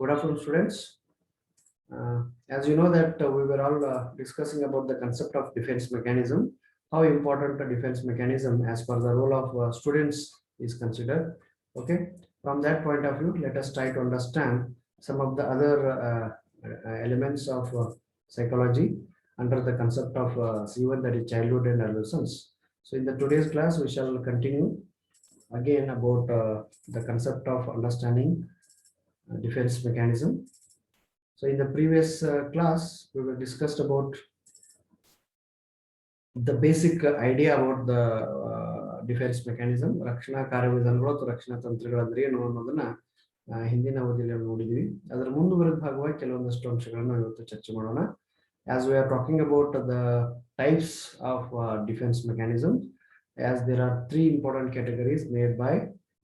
Good afternoon, students. As you know that we were all discussing about the concept of defense mechanism, how important a defense mechanism as per the role of students is considered. Okay, from that point of view, let us try to understand some of the other elements of psychology under the concept of C1, that is childhood and adolescence. So in the today's class, we shall continue again about the concept of understanding defense mechanism. So in the previous class, we were discussed about the basic idea about the defense mechanism, ರಕ್ಷಣಾ ಕಾರ್ಯವಿಧಾನಗಳು ಅಥವಾ ರಕ್ಷಣಾ ತಂತ್ರಗಳು ಅಂದ್ರೆ ಏನು ಅನ್ನೋದನ್ನ ಹಿಂದಿನ ಅವಧಿಯಲ್ಲಿ ನೋಡಿದ್ವಿ. ಅದರ ಮುಂದುವರೆದ ಭಾಗವಾಗಿ ಕೆಲವೊಂದಷ್ಟು ಅಂಶಗಳನ್ನು ಇವತ್ತು ಚರ್ಚೆ ಮಾಡೋಣ. As we are talking about the types of defense mechanism, as there are three important categories made by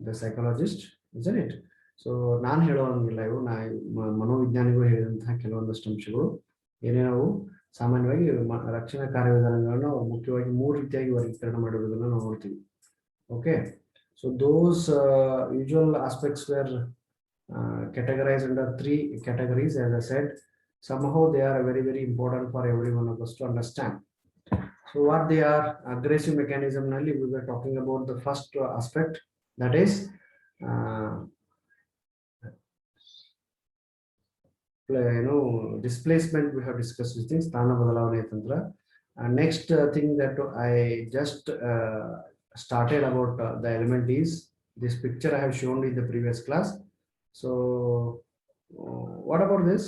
the psychologist, isn't it? So ನಾನು ಹೇಳೋಂಗಿಲ್ಲ, ಇವು ಮನೋವಿಜ್ಞಾನಿಗಳು ಹೇಳಿದಂತಹ ಕೆಲವೊಂದಷ್ಟು ಅಂಶಗಳು ಏನೇನವು ಸಾಮಾನ್ಯವಾಗಿ ರಕ್ಷಣಾ ಕಾರ್ಯವಿಧಾನಗಳನ್ನು ಮುಖ್ಯವಾಗಿ ಮೂರು ರೀತಿಯಾಗಿ ವರ್ಗೀಕರಣ ಮಾಡಿರೋದನ್ನ ನಾವು ನೋಡ್ತೀವಿ. Okay, so those usual aspects were categorized under three categories. As I said, somehow they are very important for every one of us to understand. So what they are, aggressive mechanism nalli we were talking about the first aspect, that is displacement. We have discussed these things, sthana badalavane tantra. Next thing that I just started about the element is this picture I have shown in the previous class. So what about this?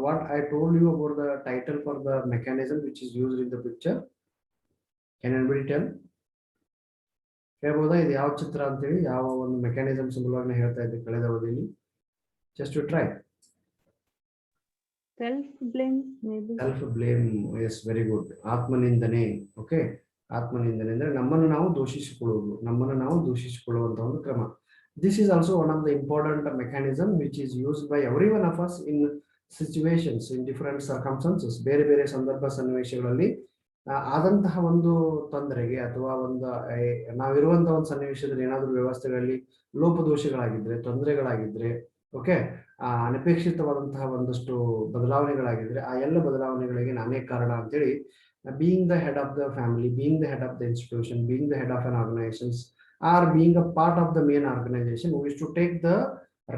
What I told you about the title for the mechanism which is used in the picture? Can anybody tell? ಹೇಳ್ಬೋದಾ ಇದು ಯಾವ ಚಿತ್ರ ಅಂತೇಳಿ, ಯಾವ ಒಂದು mechanism ಸಲುವಾಗಿ ಹೇಳ್ತಾ ಇದ್ದೆ ಕಳೆದ ಅವಧಿಯಲ್ಲಿ? Just to try. Self blame, maybe. Self blame, yes, very good. ಆತ್ಮನಿಂದನೆ. ಓಕೆ, ಆತ್ಮನಿಂದನೆ ಅಂದ್ರೆ ನಮ್ಮನ್ನು ನಾವು ದೂಷಿಸಿಕೊಳ್ಳುವಂತ ಒಂದು ಕ್ರಮ. This is also one of the important mechanism which is used by every one of us in situations, in different circumstances. ಬೇರೆ ಬೇರೆ ಸಂದರ್ಭ ಸನ್ನಿವೇಶಗಳಲ್ಲಿ ಆದಂತಹ ಒಂದು ತೊಂದರೆಗೆ ಅಥವಾ ಒಂದು ನಾವಿರುವಂತಹ ಒಂದು ಸನ್ನಿವೇಶದಲ್ಲಿ ಏನಾದರೂ ವ್ಯವಸ್ಥೆಗಳಲ್ಲಿ ಲೋಪದೋಷಗಳಾಗಿದ್ರೆ, ತೊಂದರೆಗಳಾಗಿದ್ರೆ, ಓಕೆ, ಅನಪೇಕ್ಷಿತವಾದಂತಹ ಒಂದಷ್ಟು ಬದಲಾವಣೆಗಳಾಗಿದ್ರೆ ಆ ಎಲ್ಲ ಬದಲಾವಣೆಗಳಿಗೆ ನಾನೇ ಕಾರಣ ಅಂತೇಳಿ, being the head of the family, being the head of the institution, being the head of an organization, or being a part of the main organization, who is to take the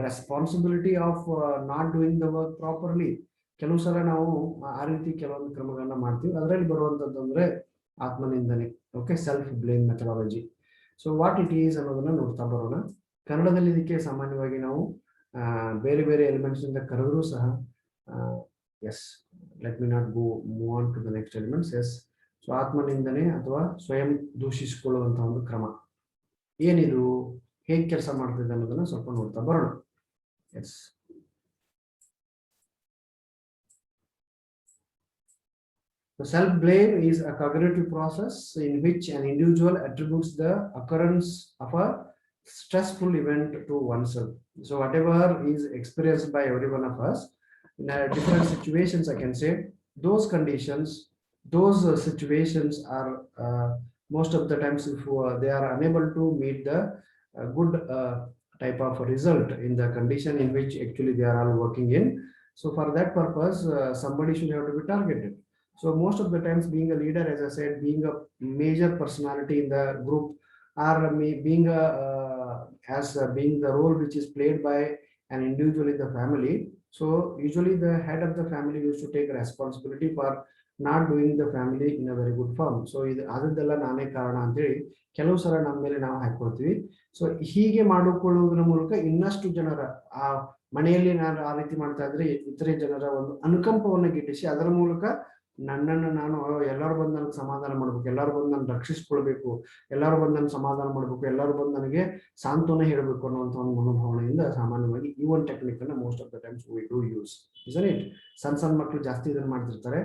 responsibility of not doing the work properly. ಕೆಲವು ಸಲ ನಾವು ಆ ರೀತಿ ಕೆಲವೊಂದು ಕ್ರಮಗಳನ್ನ ಮಾಡ್ತೀವಿ. ಅದರಲ್ಲಿ ಬರುವಂತದ್ದು ಅಂದ್ರೆ ಆತ್ಮನಿಂದನೆ. Okay, self blame methodology. So what it is ಅನ್ನೋದನ್ನ ನೋಡ್ತಾ ಬರೋಣ. ಕನ್ನಡದಲ್ಲಿ ಇದಕ್ಕೆ ಸಾಮಾನ್ಯವಾಗಿ ನಾವು ಬೇರೆ ಬೇರೆ ಎಲಿಮೆಂಟ್ಸ್ ಇಂದ ಕರೆದರೂ ಸಹ, yes, let me not move on to the next elements. Yes, so ಆತ್ಮನಿಂದನೆ ಅಥವಾ ಸ್ವಯಂ ದೂಷಿಸಿಕೊಳ್ಳುವಂತಹ ಒಂದು ಕ್ರಮ ಏನಿದು, ಹೇಗೆ ಕೆಲಸ ಮಾಡ್ತಿದೆ ಅನ್ನೋದನ್ನ ಸ್ವಲ್ಪ ನೋಡ್ತಾ ಬರೋಣ. Yes, the self-blame is a cognitive process in which an individual attributes the occurrence of a stressful event to oneself. So whatever is experienced by every one of us in different situations, I can say those conditions, those situations are most of the times, if they are unable to meet the good type of result in the condition in which actually they are all working in. So for that purpose, somebody should have to be targeted. So most of the times, being a leader, as I said, being a major personality in the group, or being being the role which is played by an individual in the family. So usually the head of the family used to take responsibility for not doing the family in a very good form. So ಅದೆಲ್ಲ ನಾನೇ ಕಾರಣ ಅಂತೇಳಿ ಕೆಲವು ಸಲ ನಮ್ಮ ಮೇಲೆ ನಾವು ಹಾಕೊಳ್ತೀವಿ. So ಹೀಗೆ ಮಾಡಿಕೊಳ್ಳುವುದರ ಮೂಲಕ ಇನ್ನಷ್ಟು ಜನರ ಆ ಮನೆಯಲ್ಲಿ ನಾನು ಆ ರೀತಿ ಮಾಡ್ತಾ ಇದ್ರೆ ಇತರೆ ಜನರ ಒಂದು ಅನುಕಂಪವನ್ನು ಗಿಟ್ಟಿಸಿ ಅದರ ಮೂಲಕ ನನ್ನನ್ನು ನಾನು ಎಲ್ಲರೂ ಬಂದು ನನಗೆ ಸಮಾಧಾನ ಮಾಡ್ಬೇಕು, ಎಲ್ಲರೂ ಬಂದು ನಾನು ರಕ್ಷಿಸ್ಕೊಳ್ಬೇಕು, ಎಲ್ಲರೂ ಬಂದು ನನ್ನ ಸಮಾಧಾನ ಮಾಡ್ಬೇಕು, ಎಲ್ಲರೂ ಬಂದು ನನಗೆ ಸಾಂತ್ವನ ಹೇಳಬೇಕು ಅನ್ನುವಂಥ ಒಂದು ಮನೋಭಾವನೆಯಿಂದ ಸಾಮಾನ್ಯವಾಗಿ ಈ ಒಂದು ಟೆಕ್ನಿಕ್ ಅನ್ನ most of the times we do use, isn't it? ಸಣ್ಣ ಮಕ್ಕಳು ಜಾಸ್ತಿ ಇದನ್ನ ಮಾಡ್ತಿರ್ತಾರೆ.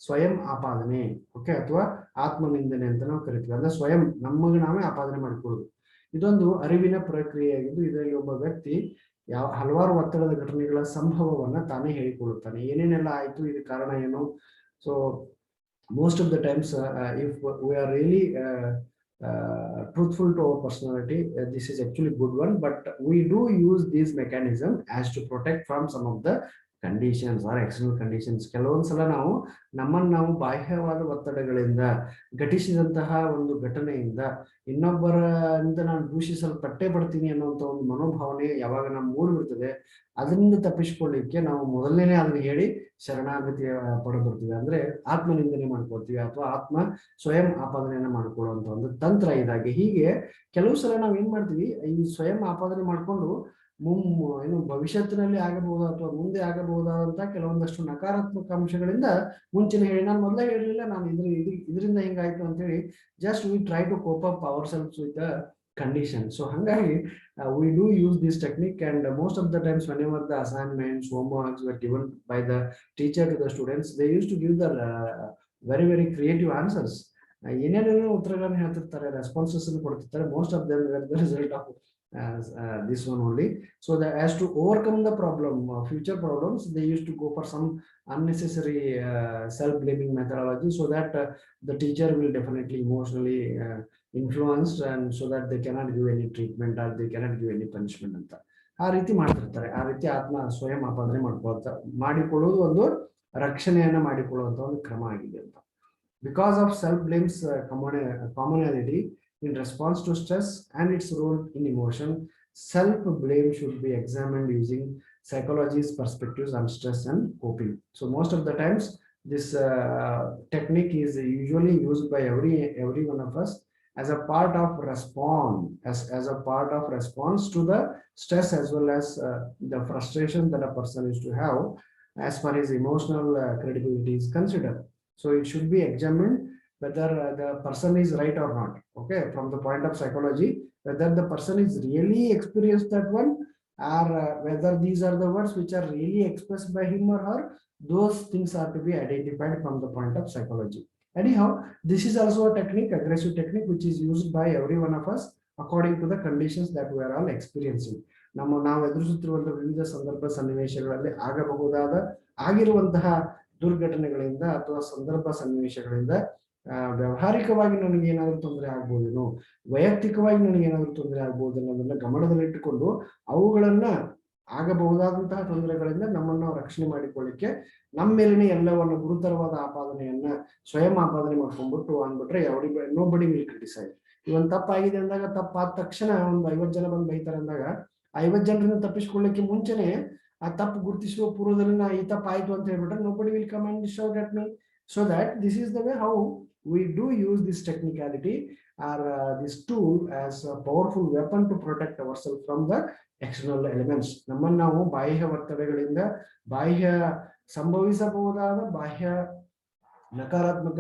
ಸ್ವಯಂ ಆಪಾದನೆ, ಓಕೆ, ಅಥವಾ ಆತ್ಮನಿಂದನೆ ಅಂತ ನಾವು ಕರಿತೀವಿ. ಅಂದ್ರೆ ಸ್ವಯಂ ನಮಗೆ ನಾವೇ ಆಪಾದನೆ ಮಾಡಿಕೊಳ್ಳೋದು. ಇದೊಂದು ಅರಿವಿನ ಪ್ರಕ್ರಿಯೆಯಾಗಿದ್ದು ಇದರಲ್ಲಿ ಒಬ್ಬ ವ್ಯಕ್ತಿ ಹಲವಾರು ಒತ್ತಡದ ಘಟನೆಗಳ ಸಂಭವವನ್ನ ತಾನೇ ಹೇಳಿಕೊಳ್ಳುತ್ತಾನೆ. ಏನೇನೆಲ್ಲ ಆಯ್ತು, ಇದು ಕಾರಣ ಏನು. So most of the times if we are really truthful to our personality. This is actually good one, but we do use this mechanism as to protect from some of the conditions or external conditions. ಕೆಲವೊಂದ್ಸಲ ನಾವು ನಮ್ಮನ್ನು ನಾವು ಬಾಹ್ಯವಾದ ಒತ್ತಡಗಳಿಂದ ಘಟಿಸಿದಂತಹ ಒಂದು ಘಟನೆಯಿಂದ ಇನ್ನೊಬ್ಬರಿಂದ ನಾನು ದೂಷಿಸಲ್ಪಟ್ಟೆ ಪಡ್ತೀನಿ ಅನ್ನುವಂಥ ಒಂದು ಮನೋಭಾವನೆ ಯಾವಾಗ ನಮ್ಮ ಮೂಡಿಬಿಡ್ತದೆ, ಅದರಿಂದ ತಪ್ಪಿಸಿಕೊಳ್ಳಿಕ್ಕೆ ನಾವು ಮೊದಲನೇ ಅದನ್ನ ಹೇಳಿ ಶರಣಾಗತಿಯ ಪಡೆದಿರ್ತೀವಿ, ಅಂದ್ರೆ ಆತ್ಮನಿಂದನೆ ಮಾಡ್ಕೊಳ್ತೀವಿ ಅಥವಾ ಆತ್ಮ ಸ್ವಯಂ ಆಪಾದನೆಯನ್ನ ಮಾಡ್ಕೊಳ್ಳುವಂತ ಒಂದು ತಂತ್ರ ಇದಾಗಿ. ಹೀಗೆ ಕೆಲವು ಸಲ ನಾವ್ ಏನ್ ಮಾಡ್ತೀವಿ, ಈ ಸ್ವಯಂ ಆಪಾದನೆ ಮಾಡ್ಕೊಂಡು ಏನು ಭವಿಷ್ಯತ್ತಿನಲ್ಲಿ ಆಗಬಹುದು ಅಥವಾ ಮುಂದೆ ಆಗಬಹುದಾದಂತ ಕೆಲವೊಂದಷ್ಟು ನಕಾರಾತ್ಮಕ ಅಂಶಗಳಿಂದ ಮುಂಚಿನ ಹೇಳಿ ನಾನು ಮೊದಲೇ ಹೇಳಿರ್ಲಿಲ್ಲ, ನಾನು ಇದರಿಂದ ಹಿಂಗಾಯ್ತು ಅಂತ ಹೇಳಿ just we try to cope up ourselves with the condition. So hangari we do use this technique, and most of the times whenever the assignments, homeworks were given by the teacher to the students, they used to give the very creative answers. ಏನೇನೇನೋ ಉತ್ತರಗಳನ್ನು ಹೇಳ್ತಿರ್ತಾರೆ, responses ಕೊಡ್ತಿರ್ತಾರೆ. Most of them were the result of this one only. So that as to overcome the problem, future problems, they used to go for some unnecessary self-blaming methodology, so that the teacher will definitely emotionally influenced, and so that they cannot give any treatment or they cannot give any punishment ಅಂತ ಆ ರೀತಿ ಮಾಡ್ತಿರ್ತಾರೆ. ಆ ರೀತಿ ಆತ್ಮ ಸ್ವಯಂ ಆಪಾದನೆ ಮಾಡಿಕೊಳ್ಳುವುದು ಒಂದು ರಕ್ಷಣೆಯನ್ನ ಮಾಡಿಕೊಳ್ಳುವಂತ ಒಂದು ಕ್ರಮ ಆಗಿದೆ ಅಂತ. Because of self-blame's commonality in response to stress and its role in emotion, self-blame should be examined using psychology's perspectives on stress and coping. So most of the times this technique is usually used by every one of us as a part of as a part of response to the stress, as well as the frustration that a person is to have as far as emotional credibility is considered. So it should be examined whether the person is right or not. Okay, from the point of psychology, whether the person is really experienced that one, or whether these are the words which are really expressed by him or her. Those things are to be identified from the point of psychology. Anyhow, this is also a technique, aggressive technique, which is used by every one of us according to the conditions that we are all experiencing. ನಾವು ಎದುರಿಸುತ್ತಿರುವಂತಹ ವಿವಿಧ ಸಂದರ್ಭ ಸನ್ನಿವೇಶಗಳಲ್ಲಿ ಆಗಿರುವಂತಹ ದುರ್ಘಟನೆಗಳಿಂದ ಅಥವಾ ಸಂದರ್ಭ ಸನ್ನಿವೇಶಗಳಿಂದ ವ್ಯಾವಹಾರಿಕವಾಗಿ ನನಗೆ ಏನಾದರೂ ತೊಂದರೆ ಆಗ್ಬೋದೇನೋ, ವೈಯಕ್ತಿಕವಾಗಿ ನನಗೆ ಏನಾದರೂ ತೊಂದರೆ ಆಗ್ಬೋದು ಅನ್ನೋದನ್ನ ಗಮನದಲ್ಲಿಟ್ಟುಕೊಂಡು ಅವುಗಳನ್ನ ಆಗಬಹುದಾದಂತಹ ತೊಂದರೆಗಳಿಂದ ನಮ್ಮನ್ನು ರಕ್ಷಣೆ ಮಾಡಿಕೊಳ್ಳಿಕ್ಕೆ ನಮ್ಮ ಮೇಲಿನ ಎಲ್ಲವನ್ನು ಗುರುತರವಾದ ಆಪಾದನೆಯನ್ನ ಸ್ವಯಂ ಆಪಾದನೆ ಮಾಡ್ಕೊಂಡ್ಬಿಟ್ಟು ಅಂದ್ಬಿಟ್ರೆ ನೋಬಡಿ ವಿಲ್ ಕ್ರಿಟಿಸೈಸ್. ಇವನ್ ತಪ್ಪಾಗಿದೆ ಅಂದಾಗ, ತಪ್ಪಾದ ತಕ್ಷಣ ಒಂದು 50 ಜನ ಬಂದು ಬೈತಾರೆ ಅಂದಾಗ 50 ಜನರಿಂದ ತಪ್ಪಿಸ್ಕೊಳ್ಳಿಕ್ಕೆ ಮುಂಚೆನೆ ಆ ತಪ್ಪು ಗುರುತಿಸುವ ಪೂರ್ವದಲ್ಲಿ ನಾ ಈ ತಪ್ಪು ಆಯ್ತು ಅಂತ ಹೇಳ್ಬಿಟ್ರೆ nobody will come and shout at me. So that this is the way how we do use this technicality or this tool as a powerful weapon to protect ourselves from the external elements. ನಮ್ಮನ್ನು ನಾವು ಬಾಹ್ಯ ಒತ್ತಡಗಳಿಂದ, ಬಾಹ್ಯ ಸಂಭವಿಸಬಹುದಾದ ಬಾಹ್ಯ ನಕಾರಾತ್ಮಕ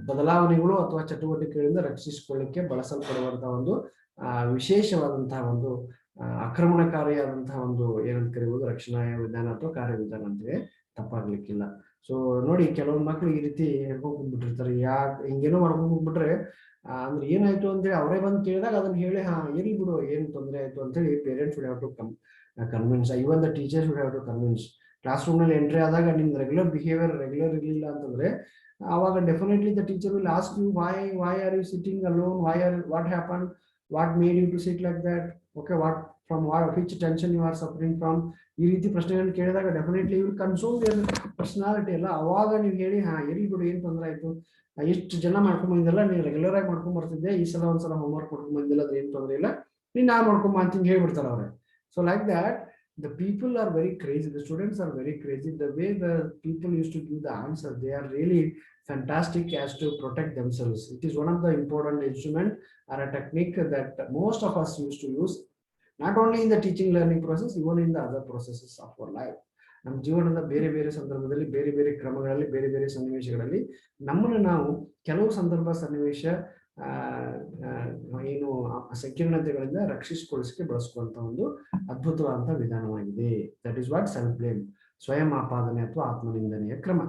ಬದಲಾವಣೆಗಳು ಅಥವಾ ಚಟುವಟಿಕೆಗಳಿಂದ ರಕ್ಷಿಸಿಕೊಳ್ಳಿಕ್ಕೆ ಬಳಸಲ್ಪಡುವಂತಹ ಒಂದು ವಿಶೇಷವಾದಂತಹ ಒಂದು ಆಕ್ರಮಣಕಾರಿಯಾದಂತಹ ಒಂದು ಏನಂತ ಕರೀಬಹುದು ರಕ್ಷಣಾ ವಿಧಾನ ಅಥವಾ ಕಾರ್ಯವಿಧಾನ ಅಂತೇಳಿ ತಪ್ಪಾಗ್ಲಿಕ್ಕಿಲ್ಲ. ಸೊ ನೋಡಿ, ಕೆಲವೊಂದು ಮಕ್ಳು ಈ ರೀತಿ ಹೇಳ್ಕೊಂಡ್ಬಿಟ್ಟಿರ್ತಾರೆ, ಹಿಂಗೇನೋ ಮಾಡ್ಕೊಂಡ್ಬಿಟ್ರೆ ಅಂದ್ರೆ ಏನಾಯ್ತು ಅಂತೇಳಿ ಅವರೇ ಬಂದು ಕೇಳಿದಾಗ ಅದನ್ನ ಹೇಳಿ ಇರ್ಲಿ ಬಿಡು, ಏನ್ ತೊಂದರೆ ಆಯ್ತು ಅಂತೇಳಿ parents would have to convince, even the teachers would have to convince. Classroom ನಲ್ಲಿ ಎಂಟ್ರಿ ಆದಾಗ ನಿಮ್ ರೆಗ್ಯುಲರ್ ಬಿಹೇವಿಯರ್ ರೆಗ್ಯುಲರ್ ಇರ್ಲಿಲ್ಲ ಅಂತಂದ್ರೆ ಅವಾಗ definitely the teacher will ask you why are you sitting alone, what happened, what made you to sit like that, okay, which tension you are suffering from. ಈ ರೀತಿ ಪ್ರಶ್ನೆಗಳನ್ನು ಕೇಳಿದಾಗ definitely will console their personality ಅಲ್ಲ. ಅವಾಗ ನೀವು ಹೇಳಿ ಎಲ್ಲಿ ಬಿಡು, ಏನ್ ತೊಂದರೆ ಆಯ್ತು, ಇಷ್ಟು ಜನ ಮಾಡ್ಕೊಂಡ್ ಬಂದಿಲ್ಲ, ನೀನ್ ರೆಗ್ಯುಲರ್ ಆಗಿ ಮಾಡ್ಕೊಂಡ್ ಬರ್ತಿದ್ದೆ, ಈ ಸಲ ಒಂದ್ಸಲ ಹೋಮ್ವರ್ಕ್ ಮಾಡ್ಕೊಂಡ್ ಬಂದಿಲ್ಲ, ಅದ್ರ ಏನ್ ತೊಂದರೆ ಇಲ್ಲ, ನೀನ್ ಮಾಡ್ಕೊಂಬ ಅಂತ ಹೇಳ್ಬಿಡ್ತಾರ ಅವ್ರೆ. So like that the people are very crazy, the students are very crazy. The way the people used to give the answer, they are really fantastic as to protect themselves. It is one of the important instrument or a technique that most of us used to use, not only in the teaching learning process, even in the other processes of our life. ನಮ್ಮ ಜೀವನದ ಬೇರೆ ಬೇರೆ ಸಂದರ್ಭದಲ್ಲಿ, ಬೇರೆ ಬೇರೆ ಕ್ರಮಗಳಲ್ಲಿ, ಬೇರೆ ಬೇರೆ ಸನ್ನಿವೇಶಗಳಲ್ಲಿ ನಮ್ಮನ್ನು ನಾವು ಕೆಲವು ಸಂದರ್ಭ ಸನ್ನಿವೇಶ ಏನು ಸಂಕೀರ್ಣತೆಗಳಿಂದ ರಕ್ಷಿಸಿಕೊಳ್ಳಿಸಕ್ಕೆ ಬಳಸುವಂತ ಒಂದು ಅದ್ಭುತವಾದಂತಹ ವಿಧಾನವಾಗಿದೆ. That is what self blame, ಸ್ವಯಂ ಆಪಾದನೆ ಅಥವಾ ಆತ್ಮನಿಂದನೆಯ ಕ್ರಮ.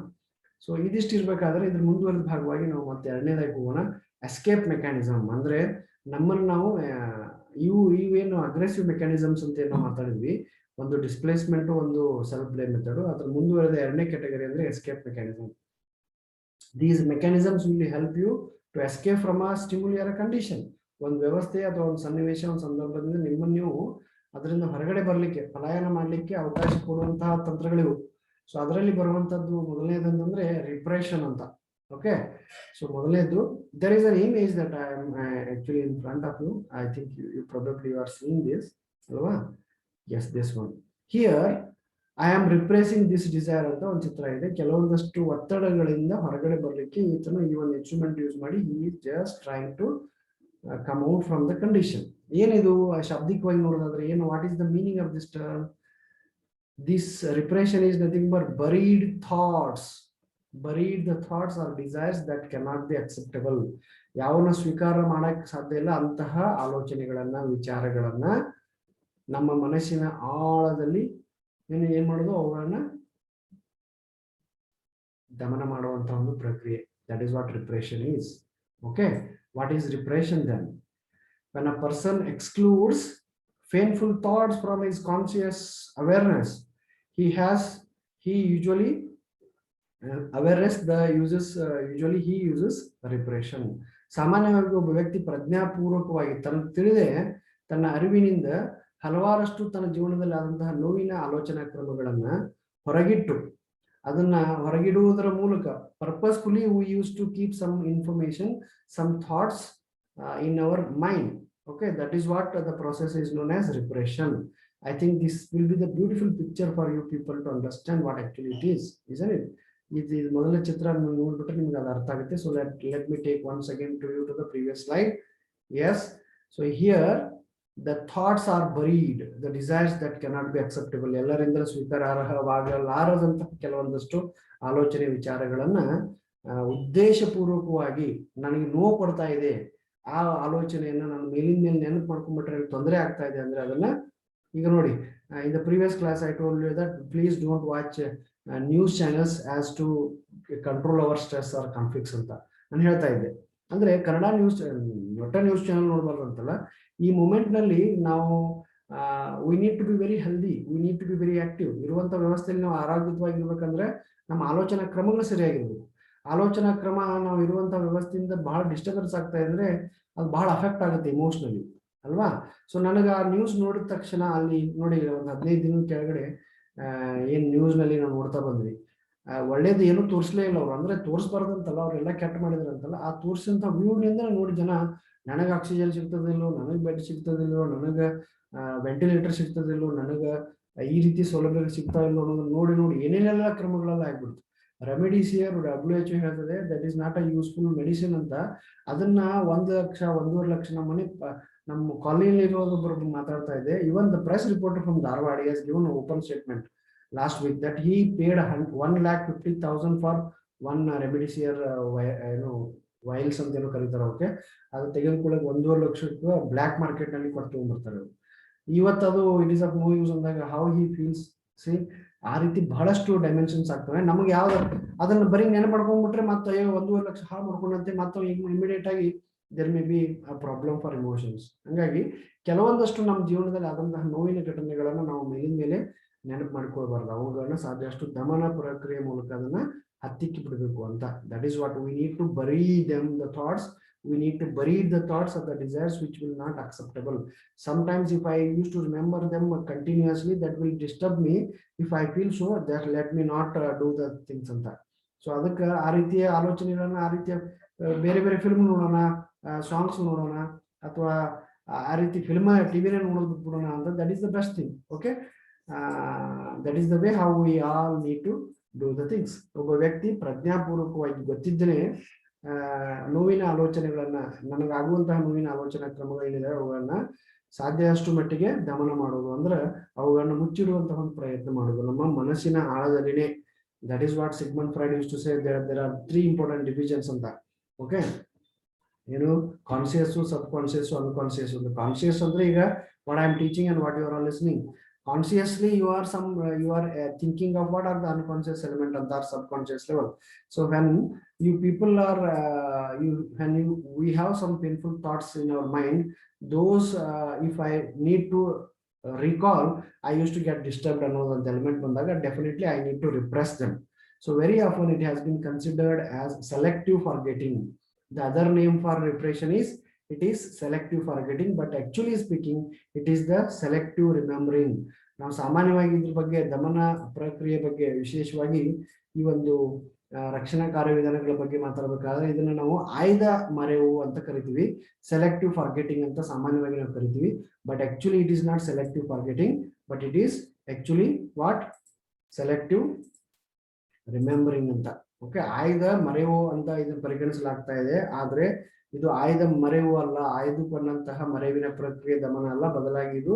ಸೊ ಇದಿಷ್ಟು ಇರ್ಬೇಕಾದ್ರೆ ಇದ್ರ ಮುಂದುವರೆದ ಭಾಗವಾಗಿ ನಾವು ಮತ್ತೆ ಎರಡನೇದಾಗಿ ಹೋಗೋಣ, ಎಸ್ಕೇಪ್ ಮೆಕ್ಯಾನಿಸಮ್. ಅಂದ್ರೆ ನಮ್ಮನ್ನು ನಾವು ಇವೇನು ಅಗ್ರೆಸಿವ್ ಮೆಕ್ಯಾನಿಸಮ್ಸ್ ಅಂತ ಏನೋ ಮಾತಾಡಿದ್ವಿ, ಒಂದು ಡಿಸ್ಪ್ಲೇಸ್ಮೆಂಟ್, ಒಂದು ಸೆಲ್ಫ್ ಬ್ಲೇಮ್ ಮೆಥಡ್. ಅದ್ರ ಮುಂದುವರೆದ ಎರಡನೇ ಕ್ಯಾಟಗರಿ ಅಂದ್ರೆ escape mechanism. These mechanisms will help you to escape from a stimuli or a condition. ಒಂದು ವ್ಯವಸ್ಥೆ ಅಥವಾ ಒಂದು ಸನ್ನಿವೇಶ ಒಂದು ಸಂದರ್ಭದಿಂದ ನಿಮ್ಮನ್ನು ನೀವು ಅದರಿಂದ ಹೊರಗಡೆ ಬರಲಿಕ್ಕೆ ಪಲಾಯನ ಮಾಡಲಿಕ್ಕೆ ಅವಕಾಶ ಕೊಡುವಂತಹ ತಂತ್ರಗಳಿವು. ಸೊ ಅದರಲ್ಲಿ ಬರುವಂತದ್ದು ಮೊದಲನೇದಂದ್ರೆ ರಿಪ್ರೆಷನ್ ಅಂತ. ಓಕೆ, ಸೊ ಮೊದಲನೇದು there is an image that I am actually in front of you. I think you probably are seeing this ಅಲ್ವಾ? Yes, this one. Here I am repressing this desire ಅಂತ ಒಂದು ಚಿತ್ರ ಇದೆ. ಕೆಲವೊಂದಷ್ಟು ಒತ್ತಡಗಳಿಂದ ಹೊರಗಡೆ ಬರಲಿಕ್ಕೆ ಈತನು ಈ ಒಂದು ಇನ್ಸ್ಟ್ರೂಮೆಂಟ್ ಯೂಸ್ ಮಾಡಿ he is just trying to come out from the condition. ಏನಿದು ಶಾಬ್ದಿಕವಾಗಿ ನೋಡೋದಾದ್ರೆ ಏನು, what is the meaning of this term? This repression is nothing but buried thoughts. Buried the thoughts or desires that cannot be acceptable. ಯಾವನ್ನ ಸ್ವೀಕಾರ ಮಾಡಕ್ ಸಾಧ್ಯ ಇಲ್ಲ ಅಂತಹ ಆಲೋಚನೆಗಳನ್ನ ವಿಚಾರಗಳನ್ನ ನಮ್ಮ ಮನಸ್ಸಿನ ಆಳದಲ್ಲಿ ಏನ್ ಮಾಡೋದು, ಅವುಗಳನ್ನ ದಮನ ಮಾಡುವಂತಹ ಒಂದು ಪ್ರಕ್ರಿಯೆ. That is what repression is. Okay, what is repression then? When a person excludes painful thoughts from his conscious awareness, he usually awareness usually he uses repression. ಸಾಮಾನ್ಯವಾಗಿ ಒಬ್ಬ ವ್ಯಕ್ತಿ ಪ್ರಜ್ಞಾಪೂರ್ವಕವಾಗಿ ತಿಳಿದೇ ತನ್ನ ಅರಿವಿನಿಂದ ಹಲವಾರಷ್ಟು ತನ್ನ ಜೀವನದಲ್ಲಿ ಆದಂತಹ ನೋವಿನ ಆಲೋಚನಾ ಕ್ರಮಗಳನ್ನ ಹೊರಗಿಡುವುದರ ಮೂಲಕ purposefully we used to keep some information, some thoughts in our mind. Okay, that is what the process is known as repression. I think this will be the beautiful picture for you people to understand what actually it is, isn't it? ಇದು ಮೊದಲ ಚಿತ್ರ ನೋಡ್ಬಿಟ್ರೆ ನಿಮ್ಗೆ ಅದು ಅರ್ಥ ಆಗುತ್ತೆ. So let me take once again to you to the previous slide. Yes, so here the thoughts are buried, the desires that cannot be acceptable. ಎಲ್ಲರಿಂದಲೂ ಸ್ವೀಕಾರಾರ್ಹವಾಗಲಾರದಂತಹ ಕೆಲವೊಂದಷ್ಟು ಆಲೋಚನೆ ವಿಚಾರಗಳನ್ನ ಉದ್ದೇಶಪೂರ್ವಕವಾಗಿ ನನಗೆ ನೋವು ಕೊಡ್ತಾ ಇದೆ, ಆ ಆಲೋಚನೆಯನ್ನ ನಾನು ಮೇಲಿನ ಮೇಲೆ ನೆನಪು ಮಾಡ್ಕೊಂಡ್ಬಿಟ್ರೆ ತೊಂದರೆ ಆಗ್ತಾ ಇದೆ ಅಂದ್ರೆ ಅದನ್ನ ಈಗ ನೋಡಿ. In the previous class I told you that please don't watch news channels as to control our stress or conflicts ಅಂತ ನಾನು ಹೇಳ್ತಾ ಇದ್ದೆ. ಅಂದ್ರೆ ಕನ್ನಡ ನ್ಯೂಸ್ ನ್ಯೂಸ್ ಚಾನೆಲ್ ನೋಡ್ಬಾರ್ದು ಅಂತಲ್ಲ, ಈ ಮೂಮೆಂಟ್ ನಲ್ಲಿ ನಾವು we need to be very healthy, we need to be very active. ಇರುವಂತ ವ್ಯವಸ್ಥೆಯಲ್ಲಿ ನಾವು ಆರೋಗ್ಯವಾಗಿರ್ಬೇಕಂದ್ರೆ ನಮ್ಮ ಆಲೋಚನಾ ಕ್ರಮಗಳು ಸರಿಯಾಗಿರ್ಬೇಕು. ಆಲೋಚನಾ ಕ್ರಮ ನಾವು ಇರುವಂತ ವ್ಯವಸ್ಥೆಯಿಂದ ಬಹಳ ಡಿಸ್ಟರ್ಬೆನ್ಸ್ ಆಗ್ತಾ ಇದ್ರೆ ಅದು ಬಹಳ ಅಫೆಕ್ಟ್ ಆಗುತ್ತೆ ಇಮೋಷನಲಿ ಅಲ್ವಾ. ಸೊ ನನಗೆ ಆ ನ್ಯೂಸ್ ನೋಡಿದ ತಕ್ಷಣ ಅಲ್ಲಿ ನೋಡಿ ಒಂದು 15 ದಿನದ ಕೆಳಗಡೆ ಏನ್ ನ್ಯೂಸ್ ನಲ್ಲಿ ನಾವು ನೋಡ್ತಾ ಬಂದ್ವಿ, ಒಳ್ಳೇದು ಏನು ತೋರಿಸ್ಲೇ ಇಲ್ಲ ಅವ್ರು. ಅಂದ್ರೆ ತೋರಿಸ್ಬಾರ್ದಂತಲ್ಲ, ಅವ್ರೆಲ್ಲ ಕೆಟ್ಟ ಮಾಡಿದ್ರಂತಲ್ಲ, ಆ ತೋರಿಸಿದಂತ ವ್ಯೂನಿಂದ ನೋಡಿ ಜನ ನನಗೆ ಆಕ್ಸಿಜನ್ ಸಿಗ್ತದಿಲ್ಲೋ, ನನಗೆ ಬೆಡ್ ಸಿಗ್ತದಿಲ್ಲೋ, ನನಗೆ ವೆಂಟಿಲೇಟರ್ ಸಿಗ್ತದಿಲ್ಲೋ, ನನಗೆ ಈ ರೀತಿ ಸೌಲಭ್ಯ ಸಿಗ್ತಾ ಇಲ್ಲ ಅನ್ನೋದನ್ನ ನೋಡಿ ಏನೇನೆಲ್ಲ ಕ್ರಮಗಳೆಲ್ಲ ಆಗ್ಬಿಡ್ತು. ರೆಮಿಡಿಸಿಯರ್ WHO ಹೇಳ್ತದೆ that is not a useful medicine ಅಂತ. ಅದನ್ನ 1 ಲಕ್ಷ 1.5 ಲಕ್ಷ ನಮ್ಮ ಕಾಲೋನಿಯಲ್ಲಿ ಇರೋದೊಬ್ಬರು ಮಾತಾಡ್ತಾ ಇದೆ. Even the press reporter from Dharwad has given open statement last week that he paid 1,50,000 for one remdesivir vials ಅಂತ ಏನೋ ಕರೀತಾರೆ. ಓಕೆ, ಅದು ತೆಗೆದುಕೊಳ್ಳಕ್ಕೆ 1.5 ಲಕ್ಷಕ್ಕೆ ಬ್ಲಾಕ್ ಮಾರ್ಕೆಟ್ ನಲ್ಲಿ ಕೊಟ್ಟು ತಗೊಂಡ್ಬರ್ತಾರೆ. ಇವತ್ತು ಅದು it is of no use ಅಂದಾಗ ಹೌ ಹಿ ಫೀಲ್ಸ್. ಸಿ, ಆ ರೀತಿ ಬಹಳಷ್ಟು ಡೈಮೆನ್ಷನ್ಸ್ ಆಗ್ತವೆ. ನಮಗೆ ಯಾವ್ದು ಅದನ್ನ ಬರೀ ನೆನಪು ಮಾಡ್ಕೊಂಡ್ಬಿಟ್ರೆ ಮತ್ತೆ 1.5 ಲಕ್ಷ ಹಾಳು ಮಾಡ್ಕೊಂಡಂತೆ ಮತ್ತೆ ಇಮಿಡಿಯೇಟ್ ಆಗಿ there may be a problem for emotions. ಹಂಗಾಗಿ ಕೆಲವೊಂದಷ್ಟು ನಮ್ಮ ಜೀವನದಲ್ಲಿ ಆದಂತಹ ನೋವಿನ ಘಟನೆಗಳನ್ನ ನಾವು ಮೇಲಿನ ಮೇಲೆ ನೆನಪು ಮಾಡ್ಕೊಳ್ಬಾರ್ದು. ಅವುಗಳನ್ನ ಸಾಧ್ಯಷ್ಟು ದಮನ ಪ್ರಕ್ರಿಯೆ ಮೂಲಕ ಅದನ್ನ ಹತ್ತಿಕ್ಕಿ ಬಿಡಬೇಕು ಅಂತ. That is what we need to bury them the thoughts. We need to bury the thoughts of the desires which will not acceptable. Sometimes if I used to remember them continuously, that will disturb me. If I feel so, that let me not do the things anta. So ಅದಕ್ಕೆ ಆ ರೀತಿಯ ಆಲೋಚನೆಗಳನ್ನ, ಆ ರೀತಿಯ ಬೇರೆ ಬೇರೆ film ನೋಡೋಣ, songs ನೋಡೋಣ, ಅಥವಾ ಆ ರೀತಿ ಫಿಲ್ಮ್ ಟಿವಿನ ನೋಡೋದು ಬಿಟ್ಬಿಡೋಣ ಅಂತ. That is the best thing. Okay, that is the way how we all need to do the things. ಒಬ್ಬ ವ್ಯಕ್ತಿ ಪ್ರಜ್ಞಾಪೂರ್ವಕವಾಗಿ ಗೊತ್ತಿದ್ದನೇ ನೋವಿನ ಆಲೋಚನೆಗಳನ್ನ, ನನಗಾಗುವಂತಹ ನೋವಿನ ಆಲೋಚನಾ ಕ್ರಮಗಳೇನಿದೆ ಅವುಗಳನ್ನ ಸಾಧ್ಯಷ್ಟು ಮಟ್ಟಿಗೆ ದಮನ ಮಾಡೋದು, ಅಂದ್ರೆ ಅವುಗಳನ್ನ ಮುಚ್ಚಿಡುವಂತಹ ಒಂದು ಪ್ರಯತ್ನ ಮಾಡೋದು ನಮ್ಮ ಮನಸ್ಸಿನ ಆಳದಲ್ಲಿನೇ. That is what Sigmund Freud use to say there are 3 important divisions ಅಂತ. ಓಕೆ, ಏನು conscious, subconscious, unconscious. Conscious ಅಂದ್ರೆ ಈಗ what I am teaching and what you are all listening. Consciously you are thinking of what are the unconscious element and the subconscious level. So when you people are we have some painful thoughts in our mind, those if I need to recall, I used to get disturbed another element bandaga, definitely I need to repress them. So very often it has been considered as selective forgetting. The other name for repression is it is selective forgetting, but actually speaking it is the selective remembering. ನಾವು ಸಾಮಾನ್ಯವಾಗಿ ಇದ್ರ ಬಗ್ಗೆ ದಮನ ಪ್ರಕ್ರಿಯೆ ಬಗ್ಗೆ ವಿಶೇಷವಾಗಿ ಈ ಒಂದು ರಕ್ಷಣಾ ಕಾರ್ಯವಿಧಾನಗಳ ಬಗ್ಗೆ ಮಾತಾಡಬೇಕಾದ್ರೆ ಇದನ್ನ ನಾವು ಆಯ್ದ ಮರೆವು ಅಂತ ಕರಿತೀವಿ, ಸೆಲೆಕ್ಟಿವ್ ಫಾರ್ಗೆಟಿಂಗ್ ಅಂತ ಸಾಮಾನ್ಯವಾಗಿ ನಾವು ಕರಿತೀವಿ. But actually it is not selective forgetting, but it is actually what selective remembering ಅಂತ. ಓಕೆ, ಆಯ್ದ ಮರೆವು ಅಂತ ಇದನ್ನ ಪರಿಗಣಿಸಲಾಗ್ತಾ ಇದೆ, ಆದ್ರೆ ಇದು ಆಯ್ದ ಮರೆವು ಅಲ್ಲ, ಆಯ್ದುಕೊಂಡಂತಹ ಮರೆವಿನ ಪ್ರಕ್ರಿಯೆ ದಮನ ಅಲ್ಲ, ಬದಲಾಗಿ ಇದು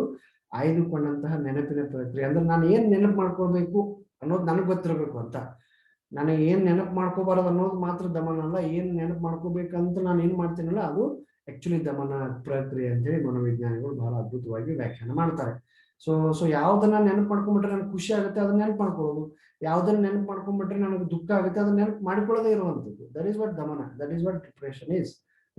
ಆಯ್ದುಕೊಂಡಂತಹ ನೆನಪಿನ ಪ್ರಕ್ರಿಯೆ. ಅಂದ್ರೆ ನಾನು ಏನ್ ನೆನಪು ಮಾಡ್ಕೊಳ್ಬೇಕು ಅನ್ನೋದು ನನಗೆ ಗೊತ್ತಿರಬೇಕು ಅಂತ. ನನಗೆ ಏನ್ ನೆನಪು ಮಾಡ್ಕೋಬಾರದು ಅನ್ನೋದು ಮಾತ್ರ ದಮನ ಅಲ್ಲ, ಏನ್ ನೆನಪು ಮಾಡ್ಕೋಬೇಕಂತ ನಾನು ಏನ್ ಮಾಡ್ತೀನಲ್ಲ ಅದು ಆಕ್ಚುಲಿ ದಮನ ಪ್ರಕ್ರಿಯೆ ಅಂತೇಳಿ ಮನೋವಿಜ್ಞಾನಿಗಳು ಬಹಳ ಅದ್ಭುತವಾಗಿ ವ್ಯಾಖ್ಯಾನ ಮಾಡ್ತಾರೆ. ಸೊ ಯಾವ್ದನ್ನ ನೆನಪು ಮಾಡ್ಕೊಂಡ್ಬಿಟ್ರೆ ನನಗೆ ಖುಷಿ ಆಗುತ್ತೆ ಅದನ್ನ ನೆನಪು ಮಾಡ್ಕೊಳ್ಳೋದು, ಯಾವ್ದನ್ನ ನೆನಪು ಮಾಡ್ಕೊಂಡ್ಬಿಟ್ರೆ ನನಗೆ ದುಃಖ ಆಗುತ್ತೆ ಅದನ್ನ ನೆನಪು ಮಾಡ್ಕೊಳ್ಳೋದೇ ಇರುವಂತದ್ದು. ದಟ್ ಈಸ್ ವಾಟ್ ದಮನ, that is what depression is.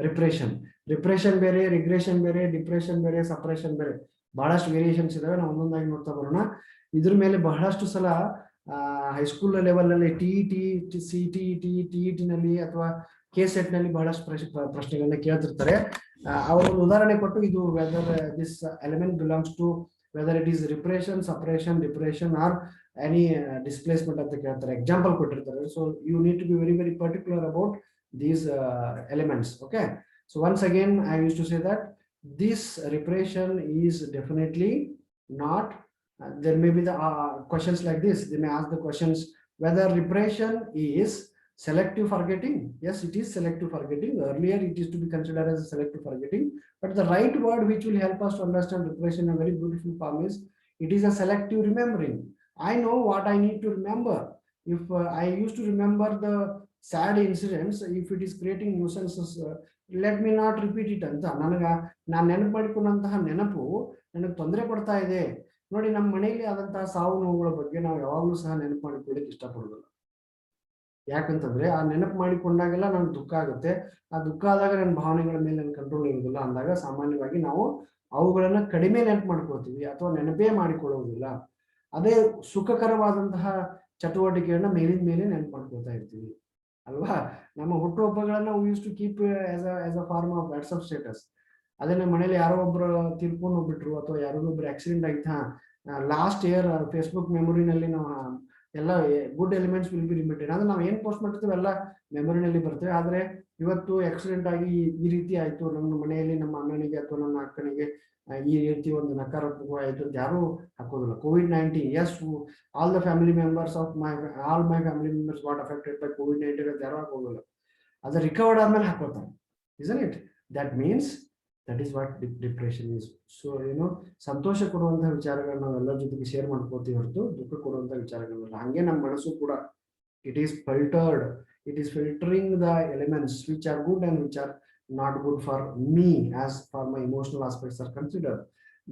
Repression ಬೇರೆ, ರಿಗ್ರೆಷನ್ ಬೇರೆ, ಡಿಪ್ರೆಷನ್ ಬೇರೆ, ಸಪ್ರೆಷನ್ ಬೇರೆ, ಬಹಳಷ್ಟು ವೇರಿಯೇಷನ್ಸ್ ಇದಾವೆ. ನಾವು ಒಂದೊಂದಾಗಿ ನೋಡ್ತಾ ಬರೋಣ. ಇದ್ರ ಮೇಲೆ ಬಹಳಷ್ಟು ಸಲ ಹೈಸ್ಕೂಲ್ ಲೆವೆಲ್ ನಲ್ಲಿ ಟಿ ನಲ್ಲಿ ಅಥವಾ ಕೆಸೆಟ್ ನಲ್ಲಿ ಬಹಳಷ್ಟು ಪ್ರಶ್ನೆಗಳನ್ನ ಕೇಳ್ತಿರ್ತಾರೆ. ಅವರು ಒಂದು ಉದಾಹರಣೆ ಕೊಟ್ಟು ಇದು whether this element belongs to whether it is repression, suppression, depression or any displacement ಅಂತ ಕೇಳ್ತಾರೆ, ಎಕ್ಸಾಂಪಲ್ ಕೊಟ್ಟಿರ್ತಾರೆ. So you need to be very very particular about these elements. Okay, so once again I used to say that this repression is definitely not there may be the questions like this. They may ask the questions whether repression is selective forgetting. Yes, it is selective forgetting. Earlier it is to be considered as a selective forgetting, but the right word which will help us to understand repression in a very beautiful form is it is a selective remembering. I know what I need to remember. If I used to remember the sad incidents, if it is creating nuisances, let me not repeat it ಅಂತ ನಾನು ನೆನಪು ಮಾಡಿಕೊಂಡಂತಹ ನೆನಪು ನನಗೆ ತೊಂದರೆ ಕೊಡ್ತಾ ಇದೆ. ನೋಡಿ, ನಮ್ಮ ಮನೆಯಲ್ಲಿ ಆದಂತಹ ಸಾವು ನೋವುಗಳ ಬಗ್ಗೆ ನಾವು ಯಾವಾಗಲೂ ಸಹ ನೆನಪು ಮಾಡಿಕೊಳ್ಳಿಕ್ಕೆ ಇಷ್ಟಪಡೋದಿಲ್ಲ. ಯಾಕಂತಂದ್ರೆ ಆ ನೆನಪು ಮಾಡಿಕೊಂಡಾಗೆಲ್ಲ ನನ್ಗೆ ದುಃಖ ಆಗುತ್ತೆ, ಆ ದುಃಖ ಆದಾಗ ನನ್ನ ಭಾವನೆಗಳ ಮೇಲೆ ನನ್ನ ಕಂಟ್ರೋಲ್ ಇರುವುದಿಲ್ಲ. ಅಂದಾಗ ಸಾಮಾನ್ಯವಾಗಿ ನಾವು ಅವುಗಳನ್ನ ಕಡಿಮೆ ನೆನಪು ಮಾಡ್ಕೊಳ್ತೀವಿ ಅಥವಾ ನೆನಪೇ ಮಾಡಿಕೊಳ್ಳುವುದಿಲ್ಲ. ಅದೇ ಸುಖಕರವಾದಂತಹ ಚಟುವಟಿಕೆಗಳನ್ನ ಮೇಲಿನ ಮೇಲೆ ನೆನಪು ಮಾಡ್ಕೊಳ್ತಾ ಇರ್ತೀವಿ ಅಲ್ವಾ. ನಮ್ಮ ಹುಟ್ಟುಹಬ್ಬಗಳನ್ನ we use to keep as a form of WhatsApp status. ಅದೇ ನಮ್ಮ ಮನೇಲಿ ಯಾರೋ ಒಬ್ರು ತೀರ್ಕೊಂಡು ಹೋಗ್ಬಿಟ್ರು ಅಥವಾ ಯಾರೋ ಒಬ್ರು ಆಕ್ಸಿಡೆಂಟ್ ಆಗಿತ್ತ, ಲಾಸ್ಟ್ ಇಯರ್ ಫೇಸ್ಬುಕ್ ಮೆಮೊರಿನಲ್ಲಿ ನಾವು ಎಲ್ಲ good elements will be limited. ಅಂದ್ರೆ ನಾವು ಏನ್ ಪೋಸ್ಟ್ ಮಾಡ್ತೀವಿ ಎಲ್ಲ ಮೆಮೊರಿನಲ್ಲಿ ಬರ್ತೇವೆ. ಆದ್ರೆ ಇವತ್ತು ಆಕ್ಸಿಡೆಂಟ್ ಆಗಿ ಈ ರೀತಿ ಆಯ್ತು, ನಮ್ಮ ಮನೆಯಲ್ಲಿ ನಮ್ಮ ಅಣ್ಣನಿಗೆ ಅಥವಾ ನನ್ನ ಅಕ್ಕನಿಗೆ ಈ ರೀತಿ ಒಂದು ನಕಾರಾತ್ಮಕ ಆಯ್ತು ಅಂತ ಯಾರು ಹಾಕೋದಿಲ್ಲ. COVID-19, yes, all the family members of all my family members got affected by COVID-19 ಅಂತ ಯಾರು ಹಾಕೋದಿಲ್ಲ. ಅದು ರಿಕವರ್ಡ್ ಆದ್ಮೇಲೆ ಹಾಕೋತಾರೆ, isn't it? That means that is what depression is. So ಸಂತೋಷ ಕೊಡುವಂತಹ ವಿಚಾರಗಳನ್ನ ನಾವೆಲ್ಲರ ಜೊತೆಗೆ ಶೇರ್ ಮಾಡ್ಕೋತೀವಿ ಹೊರತು ದುಃಖ ಕೊಡುವಂತಹ ವಿಚಾರಗಳನ್ನ. ಹಂಗೆ ನಮ್ಮ ಮನಸ್ಸು ಕೂಡ it is filtered, it is filtering the elements which are good and which are not good for me as far my emotional aspects are considered.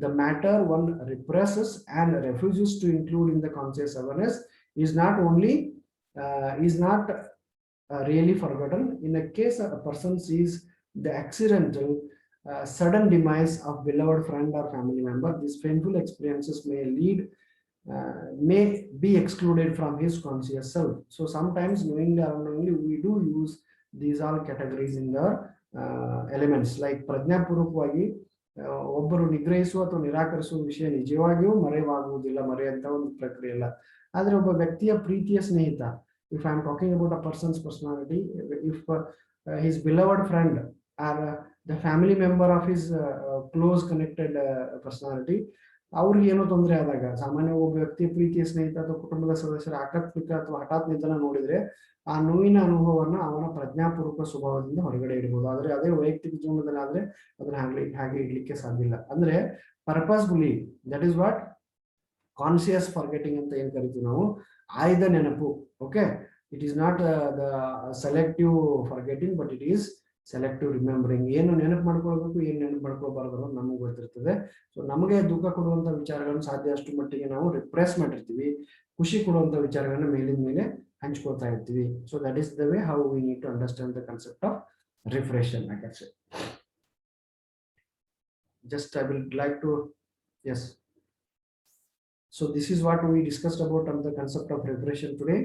The matter one represses and refuses to include in the conscious awareness is not only really forgotten. In a case a person sees the accidental sudden demise of beloved friend or family member, these painful experiences may be excluded from his conscious self. So sometimes knowingly or unknowingly we do use these all categories in the elements. Like ಪ್ರಜ್ಞಾಪೂರ್ವಕವಾಗಿ ಒಬ್ಬರು ನಿಗ್ರಹಿಸುವ ಅಥವಾ ನಿರಾಕರಿಸುವ ವಿಷಯ ನಿಜವಾಗಿಯೂ ಮರೆವಾಗುವುದಿಲ್ಲ, ಮರೆಯಂತ ಒಂದು ಪ್ರಕ್ರಿಯೆ ಅಲ್ಲ. ಆದ್ರೆ ಒಬ್ಬ ವ್ಯಕ್ತಿಯ ಪ್ರೀತಿಯ ಸ್ನೇಹಿತ, if I am talking about a persons personality, if his beloved friend are the family member of his close connected personality, ಅವ್ರಿಗೆ ಏನೋ ತೊಂದರೆ ಆದಾಗ, ಸಾಮಾನ್ಯ ಒಬ್ಬ ವ್ಯಕ್ತಿಯ ಪ್ರೀತಿಯ ಸ್ನೇಹಿತ ಅಥವಾ ಕುಟುಂಬದ ಸದಸ್ಯರ ಆಕಸ್ಮಿಕ ಅಥವಾ ಹಠಾತ್ ನಿಧನ ನೋಡಿದ್ರೆ ಆ ನೋವಿನ ಅನುಭವವನ್ನ ಅವನ ಪ್ರಜ್ಞಾಪೂರ್ವಕ ಸ್ವಭಾವದಿಂದ ಹೊರಗಡೆ ಇಡಬಹುದು. ಆದ್ರೆ ಅದೇ ವೈಯಕ್ತಿಕ ಜೀವನದಲ್ಲಿ ಆದ್ರೆ ಅದನ್ನ ಹಾಗೆ ಇಡ್ಲಿಕ್ಕೆ ಸಾಧ್ಯ ಇಲ್ಲ. ಅಂದ್ರೆ purposefully, that is what conscious forgetting ಅಂತ ಏನ್ ಕರಿತೀವಿ ನಾವು, ಆಯ್ದ ನೆನಪು. Okay, it is not the selective forgetting, but it is selective remembering. ಏನು ನೆನಪು ಮಾಡ್ಕೊಳ್ಬೇಕು, ಏನು ನೆನಪು ಮಾಡ್ಕೊಳ್ಬಾರ್ದು ಅನ್ನೋದು ನಮಗೆ ಗೊತ್ತಿರ್ತದೆ. ಸೊ ನಮಗೆ ದುಃಖ ಕೊಡುವಂತ ವಿಚಾರಗಳನ್ನು ಸಾಧ್ಯ ಅಷ್ಟು ಮಟ್ಟಿಗೆ ನಾವು ರಿಪ್ರೆಸ್ ಮಾಡಿರ್ತೀವಿ, ಖುಷಿ ಕೊಡುವಂತ ವಿಚಾರಗಳನ್ನ ಮೇಲಿನ ಮೇಲೆ ಹಂಚ್ಕೊಳ್ತಾ ಇರ್ತೀವಿ. So that is the way how we need to understand the concept of repression. I can say. Just I will like to, yes. So this is what we discussed about on the concept of repression today.